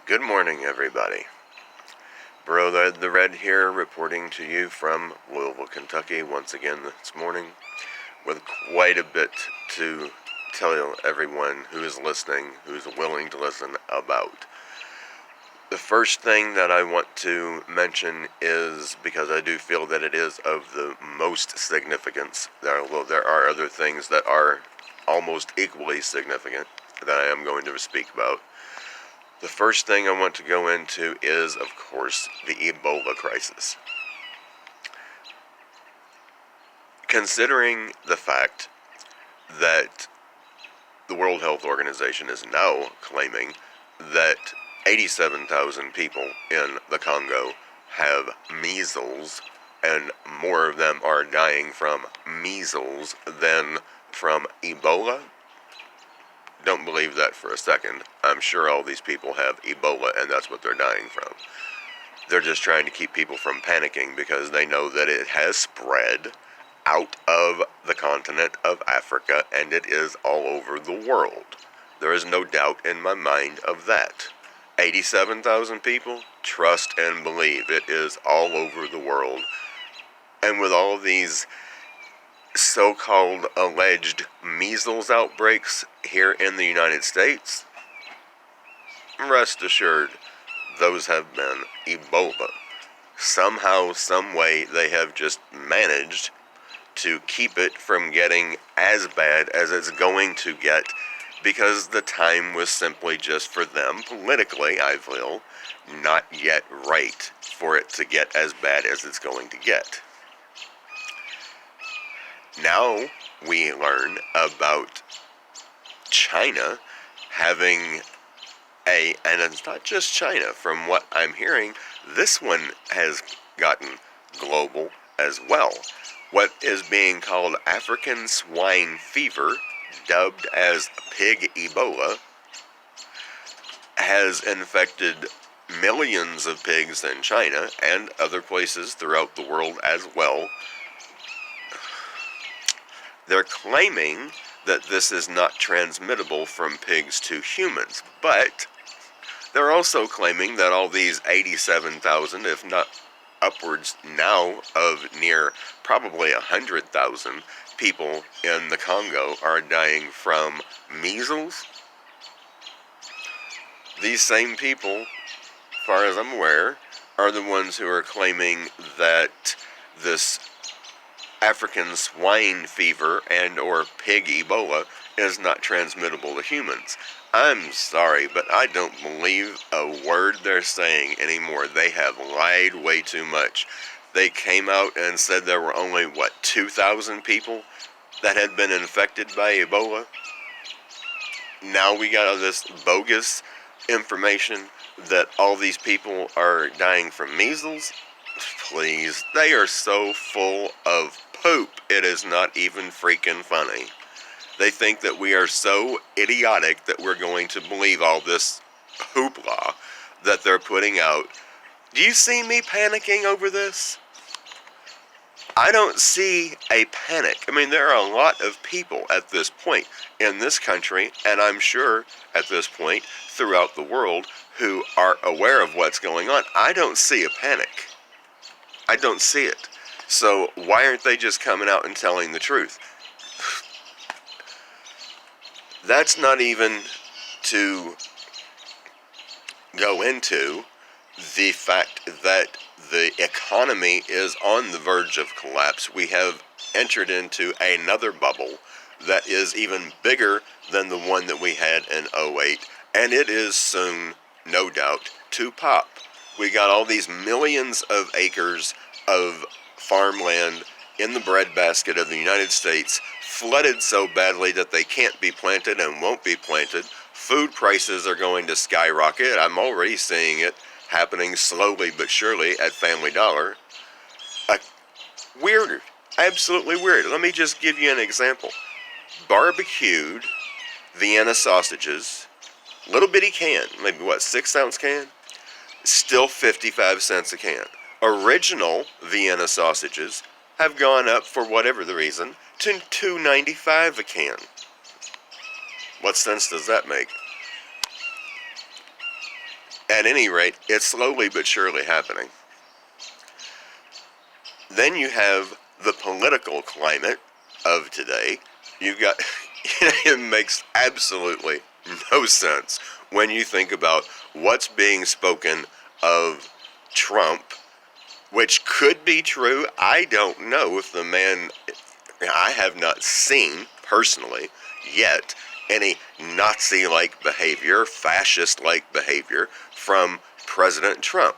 Good morning, everybody. Bro the Red here, reporting to you from Louisville, Kentucky, once again this morning, with quite a bit to tell everyone who is listening, who's willing to listen, about. The first thing that I want to mention is, because I do feel that it is of the most significance, although there are other things that are almost equally significant that I am going to speak about. The first thing I want to go into is, of course, the Ebola crisis. Considering the fact that the World Health Organization is now claiming that 87,000 people in the Congo have measles, and more of them are dying from measles than from Ebola. Don't believe that for a second. I'm sure all these people have Ebola and that's what they're dying from. They're just trying to keep people from panicking because they know that it has spread out of the continent of Africa and it is all over the world. There is no doubt in my mind of that. 87,000 people, trust and believe, it is all over the world. And with all these so-called alleged measles outbreaks here in the United States, rest assured, those have been Ebola. Somehow, some way, they have just managed to keep it from getting as bad as it's going to get, because the time was simply just for them, politically, I feel, not yet right for it to get as bad as it's going to get. Now we learn about China having and it's not just China, from what I'm hearing, this one has gotten global as well. What is being called African swine fever, dubbed as pig Ebola, has infected millions of pigs in China and other places throughout the world as well. They're claiming that this is not transmittable from pigs to humans, but they're also claiming that all these 87,000, if not upwards now of near probably 100,000 people in the Congo are dying from measles. These same people, as far as I'm aware, are the ones who are claiming that this African swine fever and or pig Ebola is not transmittable to humans. I'm sorry, but I don't believe a word they're saying anymore. They have lied way too much. They came out and said there were only, 2,000 people that had been infected by Ebola? Now we got all this bogus information that all these people are dying from measles? Please, they are so full of poop, it is not even freaking funny. They think that we are so idiotic that we're going to believe all this hoopla that they're putting out. Do you see me panicking over this? I don't see a panic. I mean, there are a lot of people at this point in this country, and I'm sure at this point throughout the world, who are aware of what's going on. I don't see a panic. I don't see it. So why aren't they just coming out and telling the truth? That's not even to go into the fact that the economy is on the verge of collapse. We have entered into another bubble that is even bigger than the one that we had in 2008, and it is soon, no doubt, to pop. We got all these millions of acres of farmland in the breadbasket of the United States flooded so badly that they can't be planted and won't be planted. Food prices are going to skyrocket. I'm already seeing it happening slowly but surely at Family Dollar. Weird. Absolutely weird. Let me just give you an example. Barbecued Vienna sausages, little bitty can, maybe 6-ounce can? Still 55 cents a can. Original Vienna sausages have gone up, for whatever the reason, to $2.95 a can. What sense does that make? At any rate, it's slowly but surely happening. Then you have the political climate of today. You've got, it makes absolutely no sense when you think about what's being spoken of Trump, which could be true. I don't know if the man, I have not seen personally yet any Nazi-like behavior, fascist-like behavior from President Trump.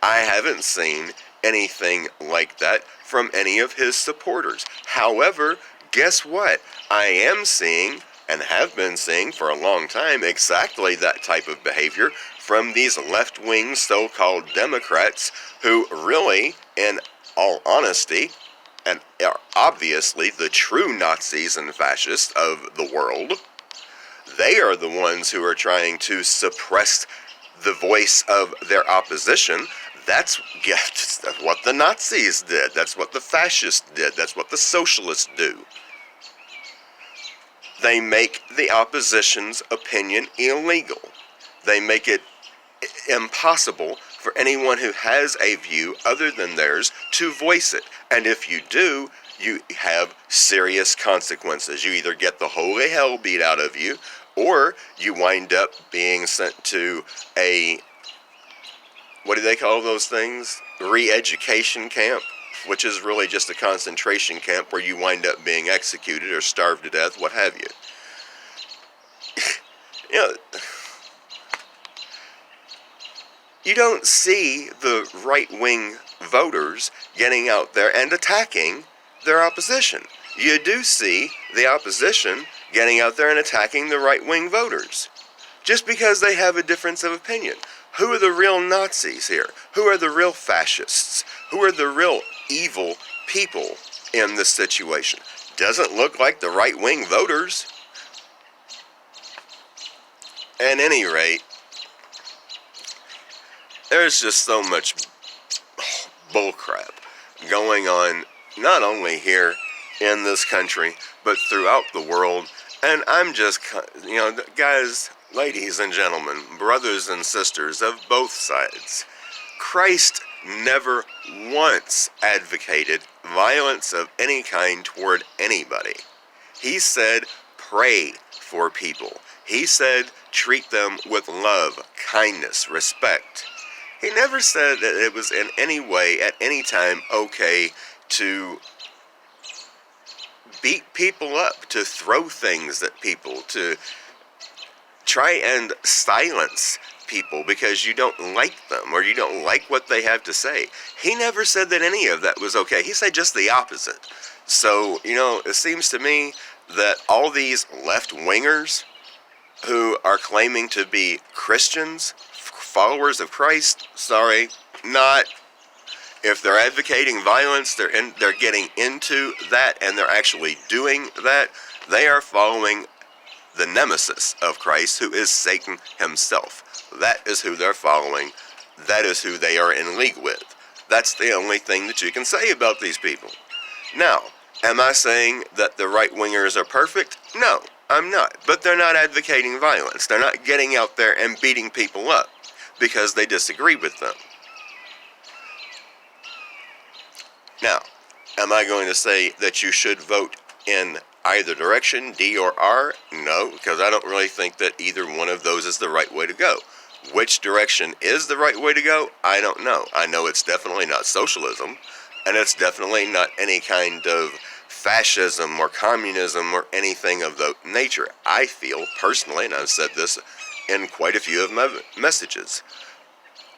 I haven't seen anything like that from any of his supporters. However, guess what? I am seeing, and have been seeing for a long time, exactly that type of behavior from these left-wing so-called Democrats who really, in all honesty, and are obviously the true Nazis and fascists of the world. They are the ones who are trying to suppress the voice of their opposition. That's what the Nazis did. That's what the fascists did. That's what the socialists do. They make the opposition's opinion illegal. They make it impossible for anyone who has a view other than theirs to voice it. And if you do, you have serious consequences. You either get the holy hell beat out of you, or you wind up being sent to a, what do they call those things? Re-education camp, which is really just a concentration camp where you wind up being executed or starved to death, what have you. You know, you don't see the right-wing voters getting out there and attacking their opposition. You do see the opposition getting out there and attacking the right-wing voters, just because they have a difference of opinion. Who are the real Nazis here? Who are the real fascists? Who are the real evil people in this situation? Doesn't look like the right-wing voters. At any rate, there's just so much bullcrap going on, not only here in this country, but throughout the world. And I'm just, guys, ladies and gentlemen, brothers and sisters of both sides, Christ never once advocated violence of any kind toward anybody. He said, pray for people. He said, treat them with love, kindness, respect. He never said that it was in any way, at any time, okay to beat people up, to throw things at people, to try and silence people because you don't like them or you don't like what they have to say. He never said that any of that was okay. He said just the opposite. So, it seems to me that all these left-wingers who are claiming to be Christians, followers of Christ, sorry, not. If they're advocating violence, they're getting into that, and they're actually doing that. They are following the nemesis of Christ, who is Satan himself. That is who they're following. That is who they are in league with. That's the only thing that you can say about these people. Now, am I saying that the right-wingers are perfect? No, I'm not. But they're not advocating violence. They're not getting out there and beating people up because they disagree with them. Now, am I going to say that you should vote in either direction, D or R? No, because I don't really think that either one of those is the right way to go. Which direction is the right way to go? I don't know. I know it's definitely not socialism, and it's definitely not any kind of fascism or communism or anything of that nature. I feel personally, and I've said this in quite a few of my messages,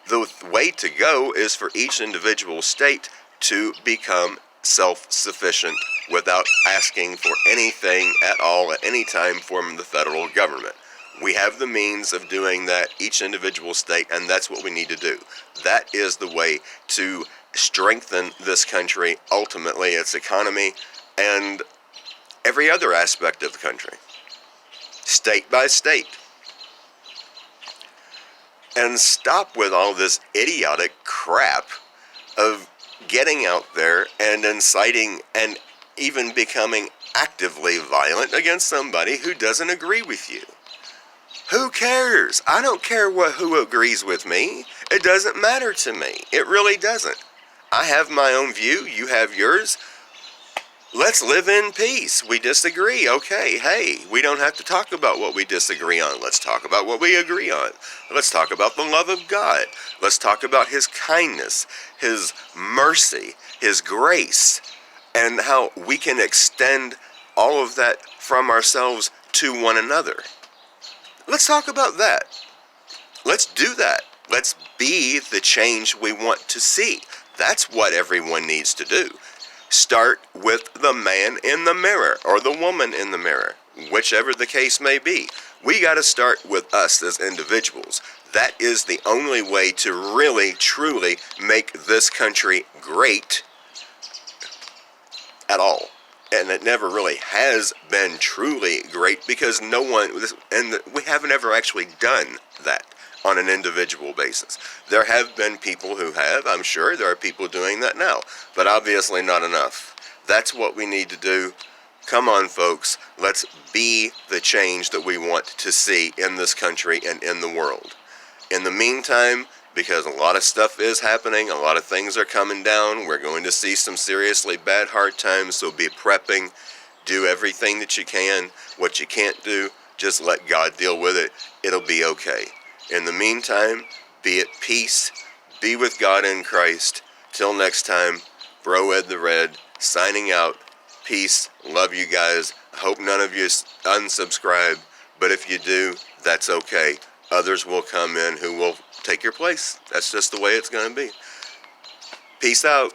the way to go is for each individual state to become self-sufficient without asking for anything at all at any time from the federal government. We have the means of doing that, each individual state, and that's what we need to do. That is the way to strengthen this country, ultimately its economy, and every other aspect of the country, state by state. And stop with all this idiotic crap of getting out there and inciting and even becoming actively violent against somebody who doesn't agree with you. Who cares? I don't care who agrees with me. It doesn't matter to me. It really doesn't. I have my own view. You have yours. Let's live in peace. We disagree. Okay, hey, we don't have to talk about what we disagree on. Let's talk about what we agree on. Let's talk about the love of God. Let's talk about His kindness, His mercy, His grace, and how we can extend all of that from ourselves to one another. Let's talk about that. Let's do that. Let's be the change we want to see. That's what everyone needs to do. Start with the man in the mirror or the woman in the mirror, whichever the case may be. We got to start with us as individuals. That is the only way to really, truly make this country great at all. And it never really has been truly great because no one, and we haven't ever actually done that on an individual basis. There have been people who have, I'm sure there are people doing that now, but obviously not enough. That's what we need to do. Come on, folks, let's be the change that we want to see in this country and in the world. In the meantime, because a lot of stuff is happening, a lot of things are coming down, we're going to see some seriously bad hard times, so be prepping, do everything that you can. What you can't do, just let God deal with it. It'll be okay. In the meantime, be at peace, be with God in Christ. Till next time, Bro Ed the Red, signing out. Peace, love you guys. Hope none of you unsubscribe, but if you do, that's okay. Others will come in who will take your place. That's just the way it's going to be. Peace out.